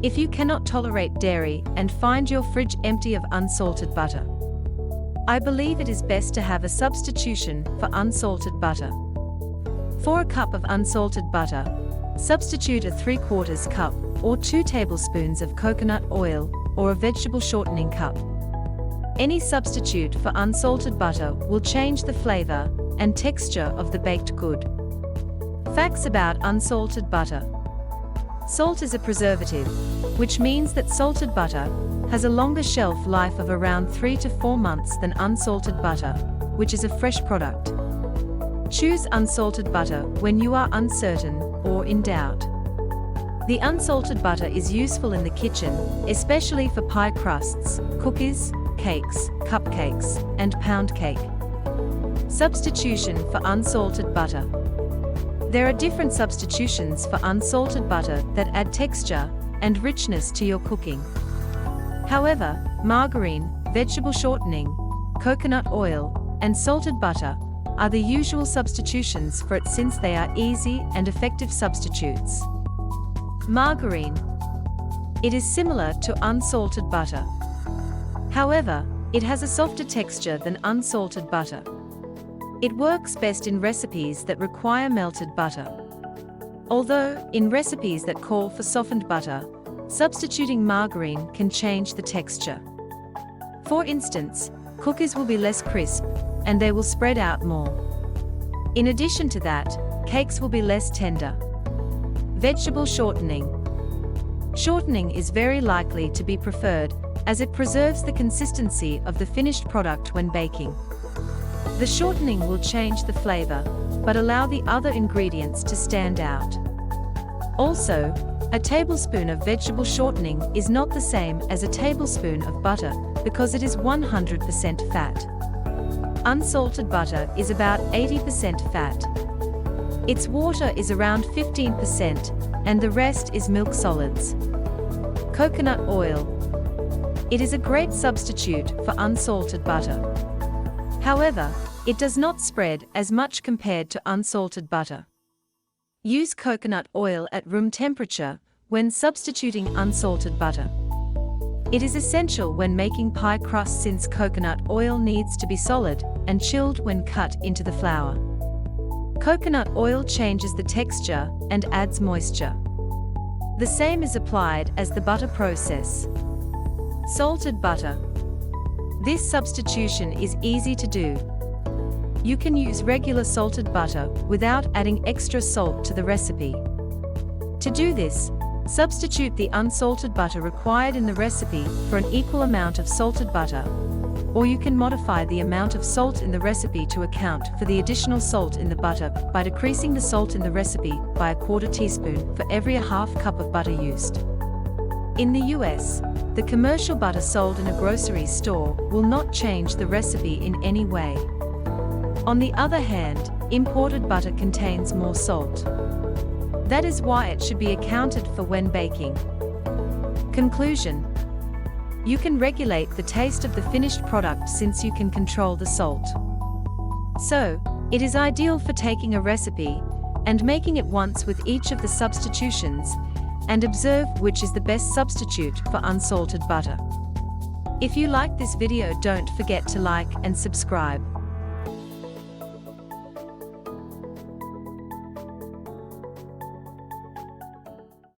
if you cannot tolerate dairy and find your fridge empty of unsalted butter. I believe it is best to have a substitution for unsalted butter. For a cup of unsalted butter, substitute a 3/4 cup or 2 tablespoons of coconut oil or a vegetable shortening cup. Any substitute for unsalted butter will change the flavor and texture of the baked good. Facts about unsalted butter. Salt is a preservative, which means that salted butter has a longer shelf life of around 3 to 4 months than unsalted butter, which is a fresh product. Choose unsalted butter when you are uncertain or in doubt. The unsalted butter is useful in the kitchen, especially for pie crusts, cookies, cakes, cupcakes, and pound cake. Substitution for unsalted butter. There are different substitutions for unsalted butter that add texture and richness to your cooking. However, margarine, vegetable shortening, coconut oil, and salted butter are the usual substitutions for it since they are easy and effective substitutes. Margarine. It is similar to unsalted butter. However, it has a softer texture than unsalted butter. It works best in recipes that require melted butter. Although, in recipes that call for softened butter, substituting margarine can change the texture. For instance, cookies will be less crisp, and they will spread out more. In addition to that, cakes will be less tender. Vegetable shortening. Shortening is very likely to be preferred, as it preserves the consistency of the finished product when baking. The shortening will change the flavor, but allow the other ingredients to stand out. Also, a tablespoon of vegetable shortening is not the same as a tablespoon of butter because it is 100% fat. Unsalted butter is about 80% fat. Its water is around 15%, and the rest is milk solids. Coconut oil. It is a great substitute for unsalted butter. However, it does not spread as much compared to unsalted butter. Use coconut oil at room temperature when substituting unsalted butter. It is essential when making pie crusts since coconut oil needs to be solid and chilled when cut into the flour. Coconut oil changes the texture and adds moisture. The same is applied as the butter process. Salted butter. This substitution is easy to do. You can use regular salted butter without adding extra salt to the recipe. To do this, substitute the unsalted butter required in the recipe for an equal amount of salted butter, or you can modify the amount of salt in the recipe to account for the additional salt in the butter by decreasing the salt in the recipe by 1/4 teaspoon for every 1/2 cup of butter used. In the US, the commercial butter sold in a grocery store will not change the recipe in any way. On the other hand, imported butter contains more salt. That is why it should be accounted for when baking. Conclusion. You can regulate the taste of the finished product since you can control the salt. So, it is ideal for taking a recipe and making it once with each of the substitutions and observe which is the best substitute for unsalted butter. If you like this video, don't forget to like and subscribe.